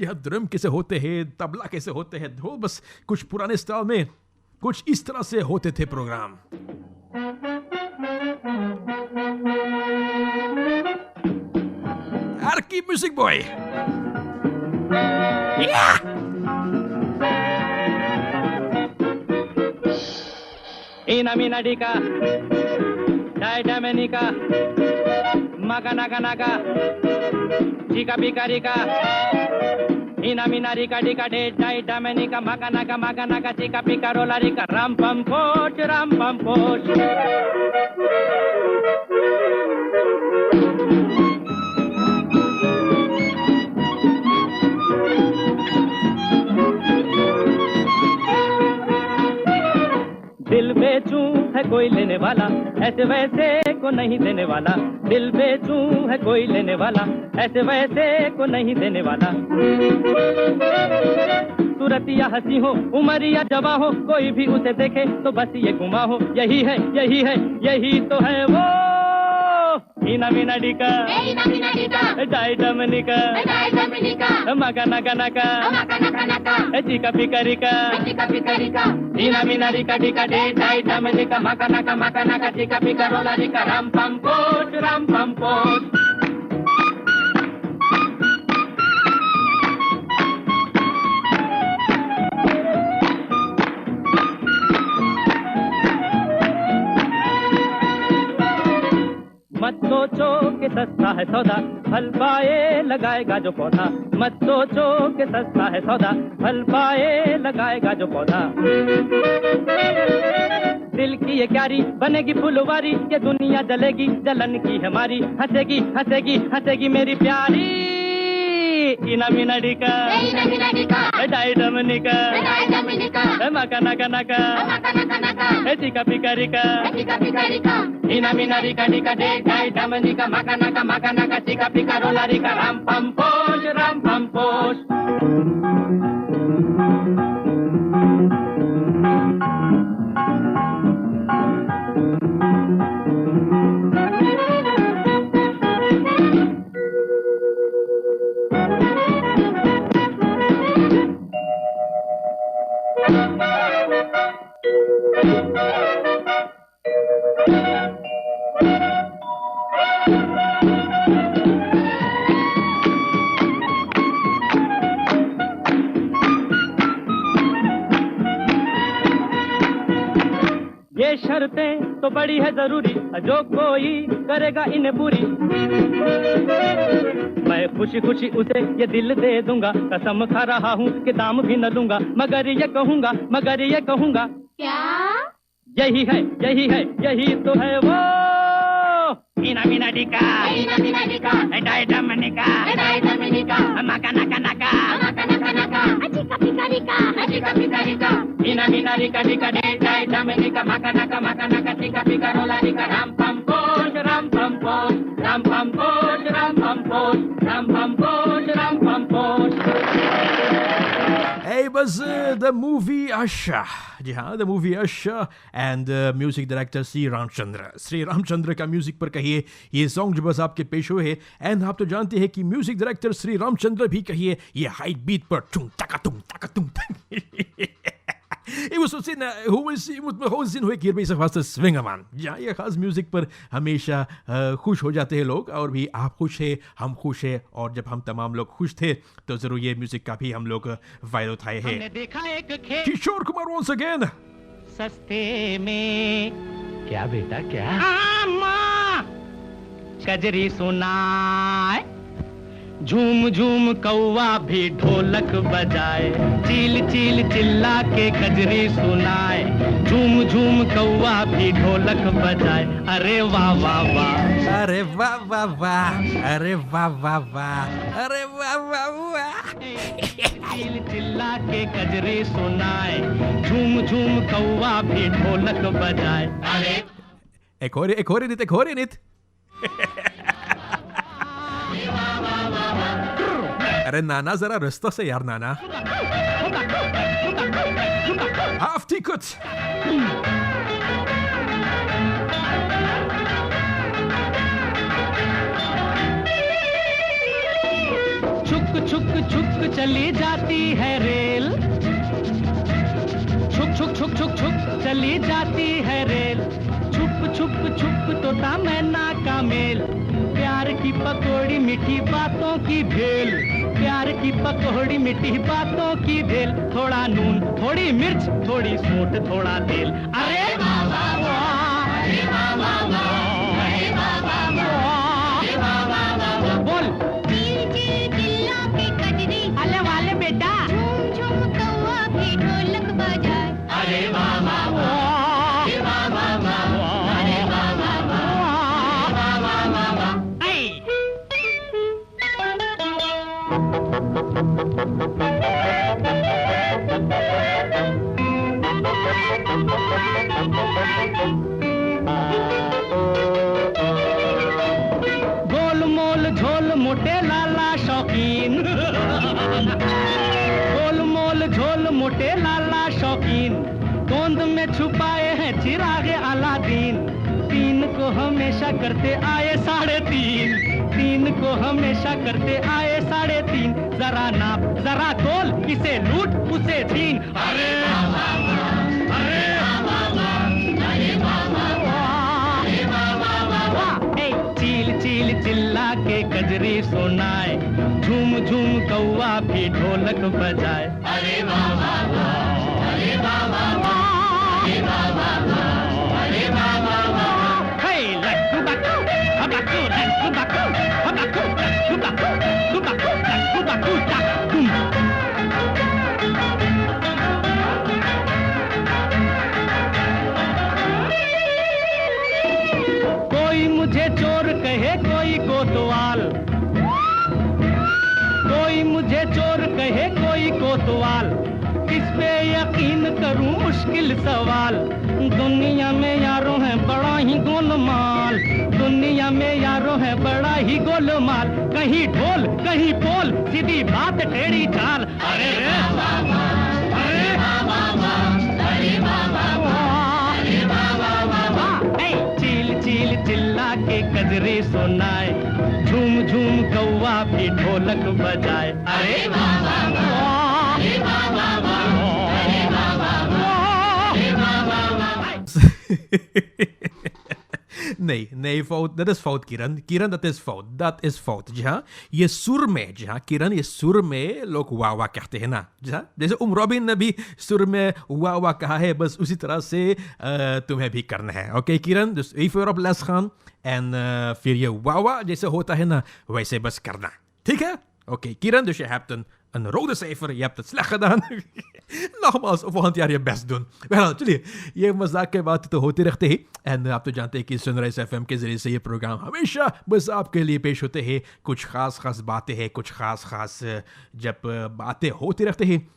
यह ड्रम कैसे होते हैं, तबला कैसे होते हैं, ढोल, बस कुछ पुराने स्टाइल में कुछ इस तरह से होते थे programme. Archie music boy Ina mina dika, dai damenika, maga naga naga, chika pika rika. Ina mina rika dika dai damenika, maga naga, chika pika rola rika. Ram pam poch. दिल बेचूं है कोई लेने वाला, ऐसे वैसे को नहीं देने वाला। दिल बेचूं है कोई लेने वाला, ऐसे वैसे को नहीं देने वाला। सूरत या हंसी हो, उम्र या जवां हो, कोई भी उसे देखे तो बस ये गुमा हो। यही तो है वो ina mina dika, dai damenika, maga naga, chika pika rika. Ina mina rika dika dai damenika, maga naga, chika pika rola rika. Ram pam poch. मत सोचो कि सस्ता है सौदा, फल पाए लगाएगा जो पौधा। मत सोचो कि सस्ता है सौदा, फल पाए लगाएगा जो पौधा। दिल की ये क्यारी बनेगी फुलवारी, ये दुनिया जलेगी जलन की हमारी। हंसेगी मेरी प्यारी। Ina mina dika, dai damenika, maga naga, chika pika rika. Ina mina rika dai damenika, maga naga, chika pika rola rika. Ram pam poch. शर्तें तो बड़ी है जरूरी, जो कोई करेगा इन्हें पूरी, मैं खुशी खुशी उसे ये दिल दे दूंगा, कसम खा रहा हूँ कि दाम भी न लूंगा, मगर ये कहूँगा क्या? यही है यही तो है वो मीना मीना डिका डाई डमनिका मका नका नका मीना मीना रिका डिका डाई डमनिका मका नका टिका पिका रोला रिका राम पम पोष राम पम पोष राम पम पोष राम पम पोष राम पम पोष राम पम पोष. Hey, was the movie Asha. जी हाँ, the movie Asha and music director Shri Ramchandra का म्यूजिक पर कहिए ये सॉन्ग जो बस आपके पेश हुए है. एंड आप तो जानते हैं कि म्यूजिक डायरेक्टर श्री रामचंद्र भी कहिए ये हाई बीट पर टुम टका टुम Ik was zo zin, hoe is, je moet me gewoon zien hoe ik hier bezig was te swingen, man. Ja, ये खास म्यूजिक पर हमेशा खुश हो जाते हैं लोग, और भी आप खुश हैं, हम खुश हैं, और जब हम तमाम लोग खुश थे तो जरूर ये म्यूजिक का भी हम लोग फायदा उठाए हैं. Kishore Kumar once again. सस्ते में क्या बेटा क्या कजरी सुनाए, झूम झूम कौवा भी ढोलक बजाए, चील चील चिल्ला के कजरी सुनाए, झूम झूम कौवा भी ढोलक बजाए. अरे वाह वाह वाह, अरे वाह वाह वाह, अरे वाह वाह वाह, अरे वाह वाह वाह. चील चिल्ला के कजरी सुनाए, झूम झूम कौवा भी ढोलक बजाए. अरे एक और नित. अरे नाना जरा रास्ता से यार नाना. Half ticket. छुक छुक छुक चली जाती है रेल, छुक छुक छुक छुक छुक चली जाती है रेल, छुप छुप छुप तोता मैना का मेल, प्यार की पकौड़ी मीठी बातों की भेल, प्यार की पकौड़ी मीठी बातों की भेल, थोड़ा नून थोड़ी मिर्च थोड़ी सूंठ थोड़ा तेल. अरे बोल अले वाले बेटा, झूम झूम कौवा भी ढोलक बजाए. अरे वाह वाह वाह, गोल मोल झोल मोटे लाला शौकीन, गोल मोल झोल मोटे लाला शौकीन, गोंद में छुपाए हैं चिरागे अलादीन, तीन को हमेशा करते आए 3.5, तीन को हमेशा करते आए 3.5, जरा नाप जरा तोल, इसे लूट उसे छीन. अरे चील चील चिल्ला के कजरी सुनाए, झूम झूम कौवा भी ढोलक बजाए. अरे वाह वाह वाह, अरे वाह वाह वाह, अरे वाह वाह वाह, अरे वाह वाह वाह. हे लक्कू बक्कू हबक्कू लक्कू बक्कू हबक्कू लक्कू बक्कू लक्कू बक्कू लक्कू बक्कू. कोई मुझे चोर कहे कोई कोतवाल, कोई मुझे चोर कहे कोई कोतवाल, किस पे यकीन करूं मुश्किल सवाल. दुनिया में यारों है बड़ा ही गोलमाल, दुनिया में यारों है बड़ा ही गोलमाल, कहीं ढोल कहीं पोल, सीधी बात टेढ़ी चाल. अरे रे चील चिल्ला के कजरी सुनाए, झूम झूम कौवा भी ढोलक बजाए. अरे वाह वाह वाह, अरे वाह वाह वाह, अरे वाह वाह वाह, अरे वाह वाह वाह. नहीं fault, that is fault Kiran, that is fault. जी हाँ, ये सुर में, जी हाँ किरण, ये सुर में लोग वाह वाह कहते हैं ना। जी हाँ, जैसे रॉबिन ने भी सुर में वाह वाह कहा है, बस उसी तरह से तुम्हें भी करना है। Okay Kiran, if you are les gaan en फिर ये वाह वाह जैसे होता है ना वैसे बस करना, ठीक है? Oké, Kiran, dus je hebt een rode cijfer, je hebt het slecht gedaan. Nogmaals, volgend jaar je best doen. Wel, चलिए, ये मजाक के बात तो होते रहते हैं। एंड आप तो जानते हैं कि सनराइज एफएम के जरिए से ये प्रोग्राम हमेशा बस आपके लिए पेश होते हैं। कुछ खास बातें हैं, कुछ खास जब बातें होती रहते हैं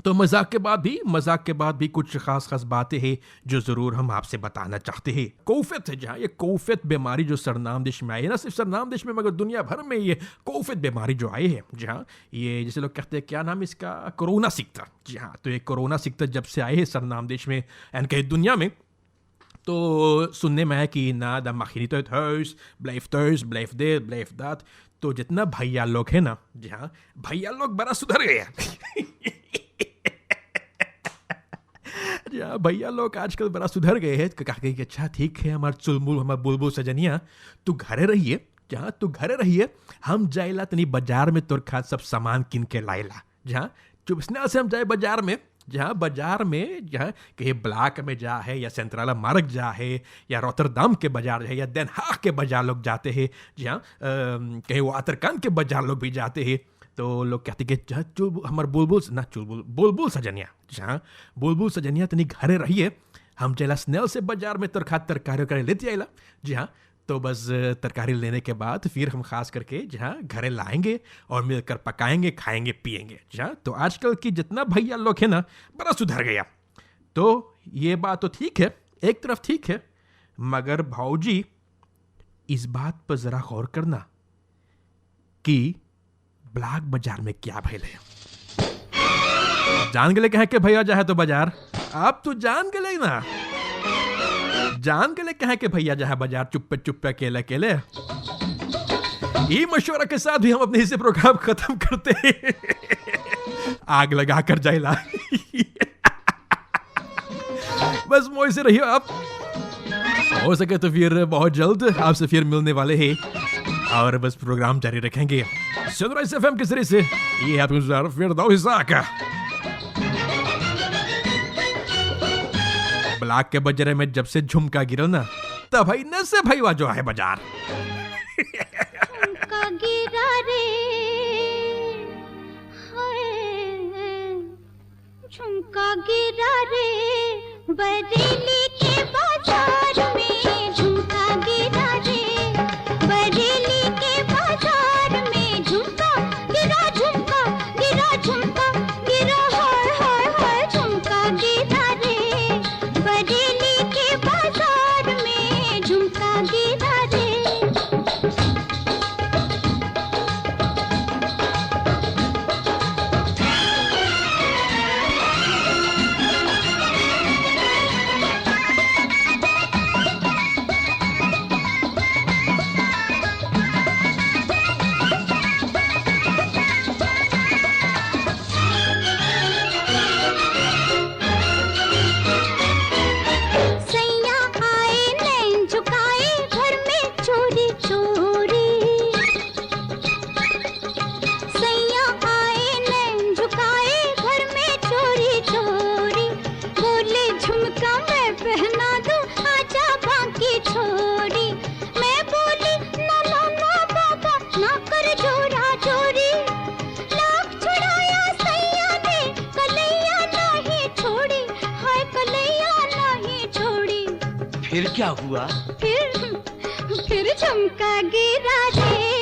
तो मजाक के बाद भी कुछ खास बातें हैं जो ज़रूर हम आपसे बताना चाहते हैं। कोविड, जहाँ ये कोविड बीमारी जो सरनाम देश में आई है, ना सिर्फ सरनाम देश में मगर दुनिया भर में ये कोविड बीमारी जो आई है, जहाँ ये जैसे लोग कहते हैं क्या नाम इसका, कोरोना सिक्ता। जी हाँ, तो ये कोरोना सिक्ता जब से आए हैं सरनाम देश में एंड कहीं दुनिया में, तो सुनने में है कि ना the mag uit huis, blijf thuis, blijf dit, blijf dat। तो जितना भैया लोग हैं ना, जी हाँ, भैया लोग बड़ा सुधर गए हैं। भैया लोग आजकल बड़ा सुधर गए हैं। कहा कि अच्छा ठीक है, हमारा बुलबुल सजनिया तू घरे रहिए, जहाँ तू घरे रहिए, हम जाइला तनी बाजार में तोर खाद सब सामान किन के लाइला। जहाँ चुपसना से हम जाए बाजार में, जहाँ कहीं ब्लॉक में जा है या सेंट्रल मार्ग जा है या रोटरडाम के बाजार है या Den Haag के बाजार लोग जाते हैं, जहाँ कहीं वाटरकान के बाजार लोग भी जाते हैं। तो लोग कहते कि हमारे बुलबुल सजनिया, जहाँ बुलबुल सजनिया तनी घरे रहिए, हम चला स्नेल से बाजार में तरकारी लेते आइला। जी हाँ, तो बस तरकारी लेने के बाद फिर हम खास करके जहाँ घरे लाएंगे और मिलकर पकाएंगे, खाएंगे, पिएंगे। जहाँ तो आजकल की जितना भैया लोग हैं ना बड़ा सुधर गया। तो ये बात तो ठीक है, एक तरफ ठीक है, मगर भाऊजी इस बात पर ज़रा गौर करना कि ब्लॉक बाजार में क्या भइल है। जान गले कहे के भैया जाए तो बाजार, आप तो जान गले ना, जान गले कहे के भैया जाए बाजार चुप्पे अकेले। ये मशवरा के साथ भी हम अपने हिस्से प्रोग्राम खत्म करते हैं। आग लगा कर जाइला। बस मोह से रहिए आप, हो सके तो फिर बहुत जल्द आपसे फिर मिलने वाले हैं और बस प्रोग्राम जारी रखेंगे सनराइज एफएम के जरिए से। ये आपको फिरदौस साका ब्लॉक के बजरे में जब से झुमका गिरा ना, तब भाई न से भैया जो है बाजार। झुमका गिरा रे, झुमका गिरा रे, बरेली के बाजार में झुमका गिरा रे, बरेली के बाजार में झुमका गिरा, झुमका गिरा, झुमका गिरा, हाय हाय हाय, झुमका गिरा रे, बरेली के बाजार में झुमका गिरा रे। फिर क्या हुआ? फिर झुमका गिरा रे,